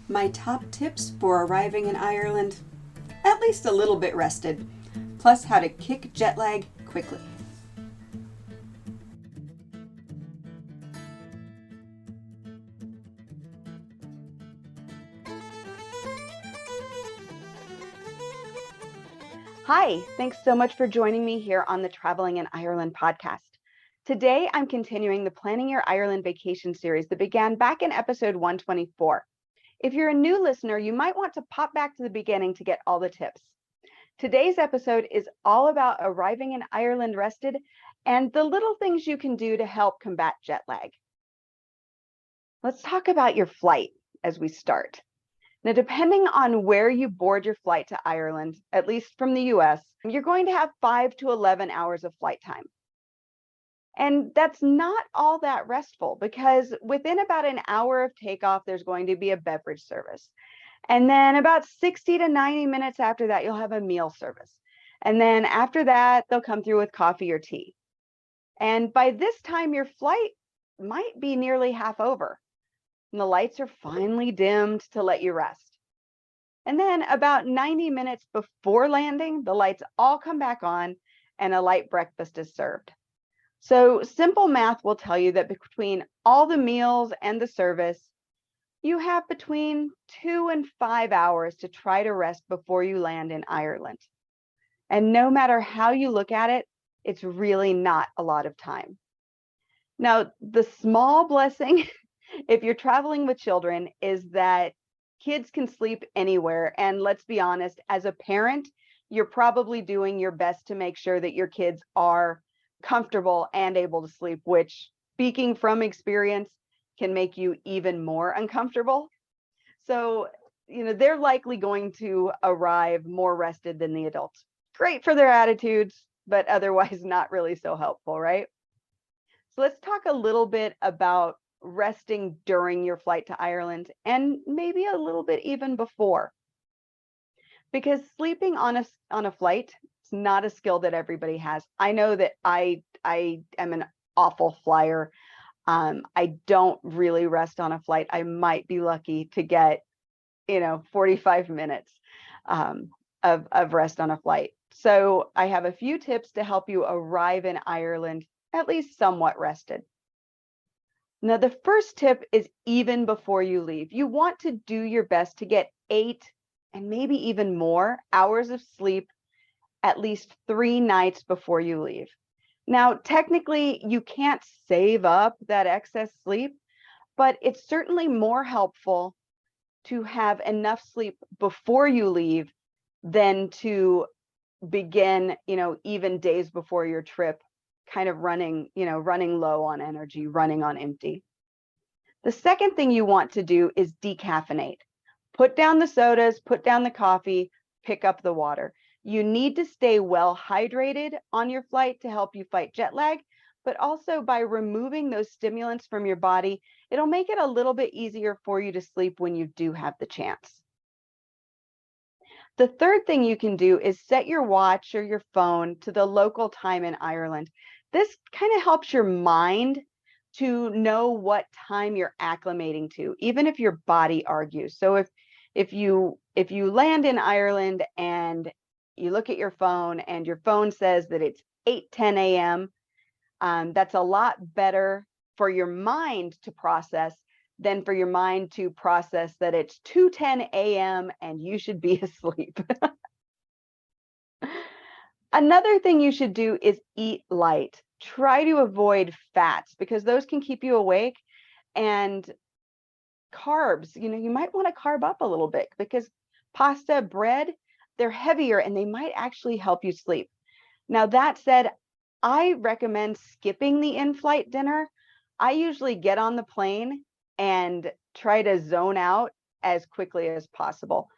My top tips for arriving in Ireland at least a little bit rested, plus how to kick jet lag quickly. Hi, thanks so much for joining me here on the Traveling in Ireland podcast. Today, I'm continuing the Planning Your Ireland Vacation series that began back in episode 124. If you're a new listener, you might want to pop back to the beginning to get all the tips. Today's episode is all about arriving in Ireland rested and the little things you can do to help combat jet lag. Let's talk about your flight as we start. Now, depending on where you board your flight to Ireland, at least from the US, you're going to have 5 to 11 hours of flight time. And that's not all that restful because within about an hour of takeoff, there's going to be a beverage service. And then about 60 to 90 minutes after that, you'll have a meal service. And then after that, they'll come through with coffee or tea. And by this time, your flight might be nearly half over. And the lights are finally dimmed to let you rest. And then about 90 minutes before landing, the lights all come back on and a light breakfast is served. So simple math will tell you that between all the meals and the service, you have between 2 and 5 hours to try to rest before you land in Ireland. And no matter how you look at it, it's really not a lot of time. Now, the small blessing, if you're traveling with children, is that kids can sleep anywhere. And let's be honest, as a parent, you're probably doing your best to make sure that your kids are comfortable and able to sleep, which, speaking from experience, can make you even more uncomfortable. So, they're likely going to arrive more rested than the adults. Great for their attitudes, but otherwise not really so helpful, right? So let's talk a little bit about resting during your flight to Ireland and maybe a little bit even before. Because sleeping on a flight is not a skill that everybody has. I know that I am an awful flyer. I don't really rest on a flight. I might be lucky to get, 45 minutes of rest on a flight. So I have a few tips to help you arrive in Ireland at least somewhat rested. Now, the first tip is even before you leave. You want to do your best to get 8 and maybe even more hours of sleep at least 3 nights before you leave. Now, technically, you can't save up that excess sleep, but it's certainly more helpful to have enough sleep before you leave than to begin, even days before your trip, kind of running low on energy, running on empty. The second thing you want to do is decaffeinate. Put down the sodas, put down the coffee, pick up the water. You need to stay well hydrated on your flight to help you fight jet lag, but also by removing those stimulants from your body, it'll make it a little bit easier for you to sleep when you do have the chance. The third thing you can do is set your watch or your phone to the local time in Ireland. This kind of helps your mind to know what time you're acclimating to, even if your body argues. So if you land in Ireland and you look at your phone and your phone says that it's 8:10 a.m., that's a lot better for your mind to process than for your mind to process that it's 2:10 a.m. and you should be asleep. Another thing you should do is eat light. Try to avoid fats because those can keep you awake, and carbs, you might want to carb up a little bit because pasta, bread, they're heavier and they might actually help you sleep. Now, that said, I recommend skipping the in-flight dinner. I usually get on the plane and try to zone out as quickly as possible.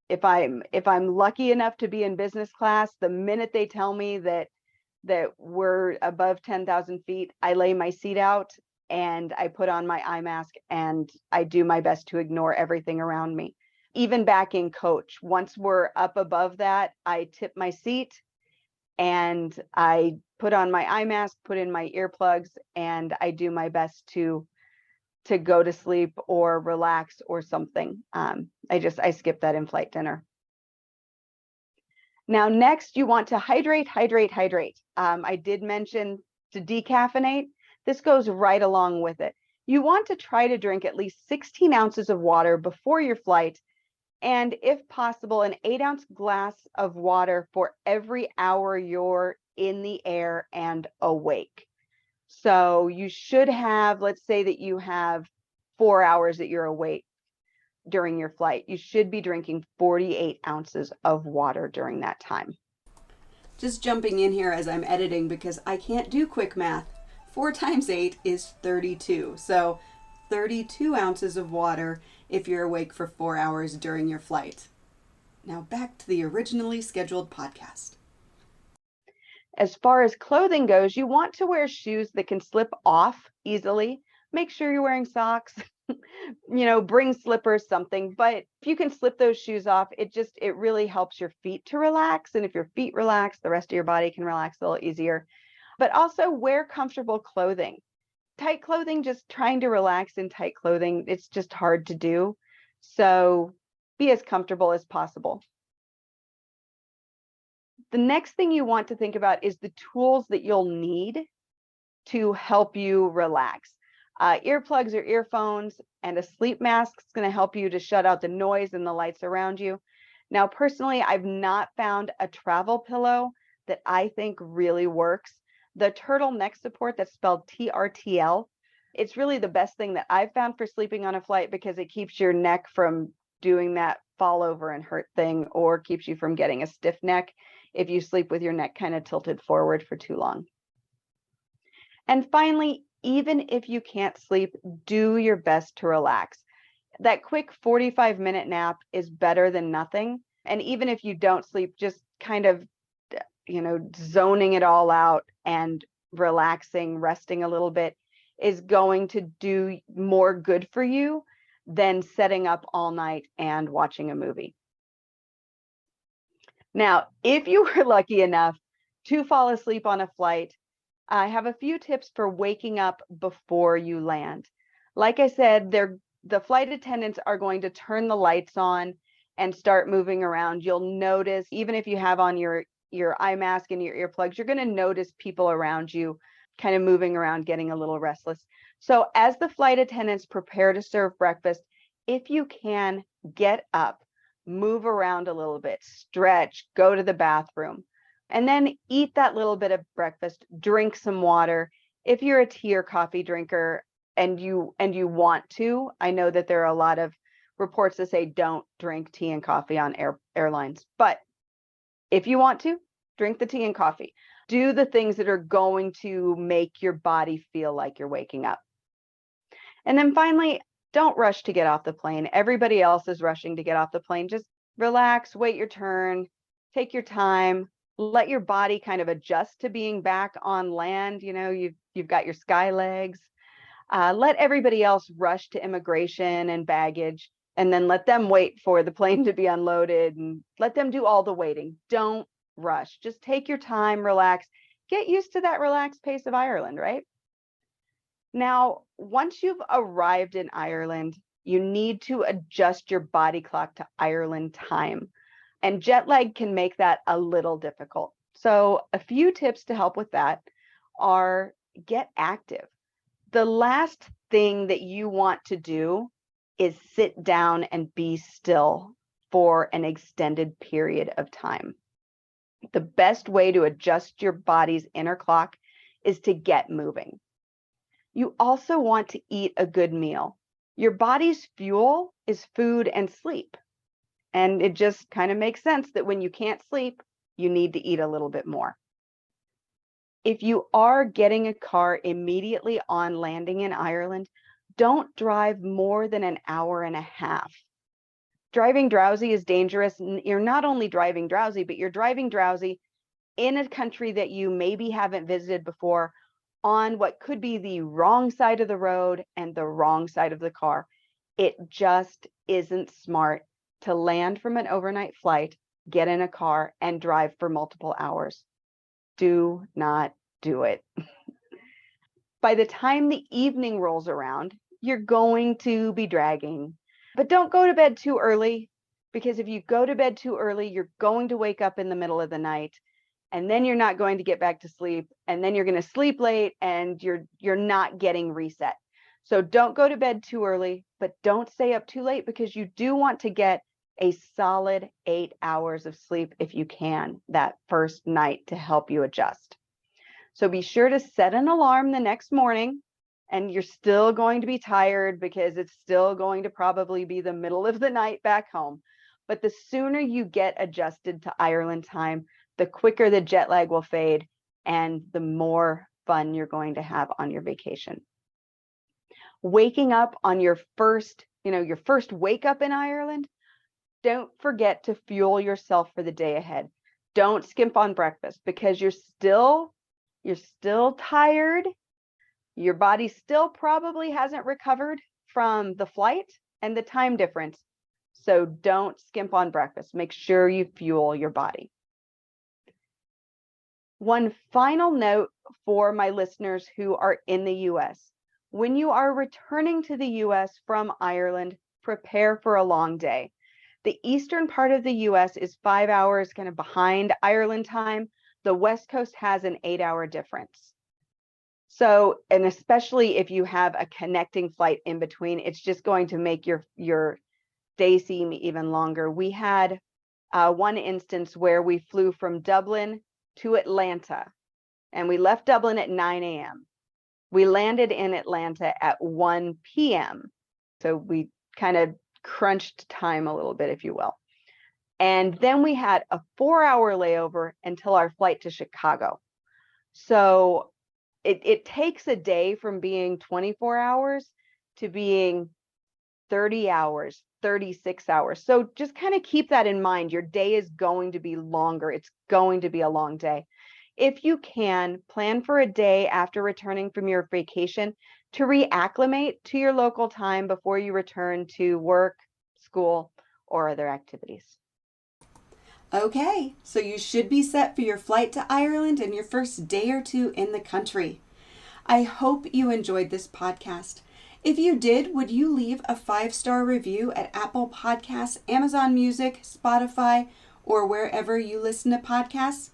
If I'm lucky enough to be in business class, the minute they tell me that we're above 10,000 feet, I lay my seat out and I put on my eye mask and I do my best to ignore everything around me. Even back in coach, once we're up above that, I tip my seat and I put on my eye mask, put in my earplugs, and I do my best to to go to sleep or relax or something. I skipped that in-flight dinner. Now, next you want to hydrate. I did mention to decaffeinate. This goes right along with it. You want to try to drink at least 16 ounces of water before your flight, and if possible, an 8-ounce glass of water for every hour you're in the air and awake. So you should have, let's say that you have 4 hours that you're awake during your flight. You should be drinking 48 ounces of water during that time. Just jumping in here as I'm editing because I can't do quick math. 4 times 8 is 32. So 32 ounces of water if you're awake for 4 hours during your flight. Now back to the originally scheduled podcast. As far as clothing goes, you want to wear shoes that can slip off easily. Make sure you're wearing socks, bring slippers, something. But if you can slip those shoes off, it really helps your feet to relax. And if your feet relax, the rest of your body can relax a little easier. But also wear comfortable clothing. Tight clothing, just trying to relax in tight clothing, it's just hard to do. So be as comfortable as possible. The next thing you want to think about is the tools that you'll need to help you relax. Earplugs or earphones and a sleep mask is going to help you to shut out the noise and the lights around you. Now, personally, I've not found a travel pillow that I think really works. The turtle neck support, that's spelled TRTL, it's really the best thing that I've found for sleeping on a flight because it keeps your neck from doing that fall over and hurt thing, or keeps you from getting a stiff neck if you sleep with your neck kind of tilted forward for too long. And finally, even if you can't sleep, do your best to relax. That quick 45-minute nap is better than nothing. And even if you don't sleep, just kind of, zoning it all out and relaxing, resting a little bit is going to do more good for you than setting up all night and watching a movie. Now, if you were lucky enough to fall asleep on a flight, I have a few tips for waking up before you land. Like I said, the flight attendants are going to turn the lights on and start moving around. You'll notice, even if you have on your eye mask and your earplugs, you're going to notice people around you kind of moving around, getting a little restless. So as the flight attendants prepare to serve breakfast, if you can, get up, move around a little bit, stretch, go to the bathroom, and then eat that little bit of breakfast, drink some water. If you're a tea or coffee drinker and you want to, I know that there are a lot of reports that say don't drink tea and coffee on airlines, but if you want to, drink the tea and coffee. Do the things that are going to make your body feel like you're waking up. And then finally, don't rush to get off the plane. Everybody else is rushing to get off the plane. Just relax, wait your turn, take your time, let your body kind of adjust to being back on land. You've got your sky legs. Let everybody else rush to immigration and baggage, and then let them wait for the plane to be unloaded and let them do all the waiting. Don't rush. Just take your time, relax, get used to that relaxed pace of Ireland, right? Now, once you've arrived in Ireland, you need to adjust your body clock to Ireland time. And jet lag can make that a little difficult. So a few tips to help with that are get active. The last thing that you want to do is sit down and be still for an extended period of time. The best way to adjust your body's inner clock is to get moving. You also want to eat a good meal. Your body's fuel is food and sleep. And it just kind of makes sense that when you can't sleep, you need to eat a little bit more. If you are getting a car immediately on landing in Ireland, don't drive more than an hour and a half. Driving drowsy is dangerous. You're not only driving drowsy, but you're driving drowsy in a country that you maybe haven't visited before, on what could be the wrong side of the road and the wrong side of the car. It just isn't smart to land from an overnight flight, get in a car, and drive for multiple hours. Do not do it. By the time the evening rolls around, you're going to be dragging. But don't go to bed too early, because if you go to bed too early, you're going to wake up in the middle of the night, and then you're not going to get back to sleep, and then you're going to sleep late, and you're not getting reset. So don't go to bed too early, but don't stay up too late, because you do want to get a solid 8 hours of sleep if you can that first night to help you adjust. So be sure to set an alarm the next morning, and you're still going to be tired because it's still going to probably be the middle of the night back home. But the sooner you get adjusted to Ireland time, the quicker the jet lag will fade and the more fun you're going to have on your vacation. Waking up on your first wake up in Ireland, don't forget to fuel yourself for the day ahead. Don't skimp on breakfast, because you're still tired. Your body still probably hasn't recovered from the flight and the time difference. So don't skimp on breakfast. Make sure you fuel your body. One final note for my listeners who are in the US. When you are returning to the US from Ireland, prepare for a long day. The eastern part of the US is 5 hours kind of behind Ireland time. The West Coast has an 8-hour difference. So, and especially if you have a connecting flight in between, it's just going to make your day seem even longer. We had one instance where we flew from Dublin to Atlanta, and we left Dublin at 9 a.m. We landed in Atlanta at 1 p.m. So we kind of crunched time a little bit, if you will. And then we had a 4-hour layover until our flight to Chicago. So it takes a day from being 24 hours to being 30 hours, 36 hours. So just kind of keep that in mind. Your day is going to be longer. It's going to be a long day. If you can, plan for a day after returning from your vacation to reacclimate to your local time before you return to work, school, or other activities. Okay, so you should be set for your flight to Ireland and your first day or two in the country. I hope you enjoyed this podcast. If you did, would you leave a 5-star review at Apple Podcasts, Amazon Music, Spotify, or wherever you listen to podcasts?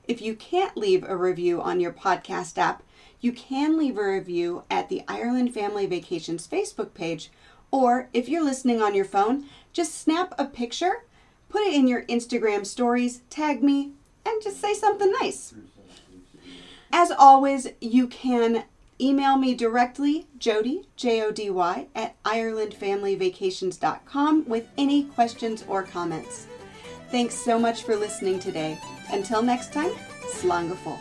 If you can't leave a review on your podcast app, you can leave a review at the Ireland Family Vacations Facebook page, or if you're listening on your phone, just snap a picture, put it in your Instagram stories, tag me, and just say something nice. As always, you can email me directly, Jody, Jody, at IrelandFamilyVacations.com with any questions or comments. Thanks so much for listening today. Until next time, slán go fóill.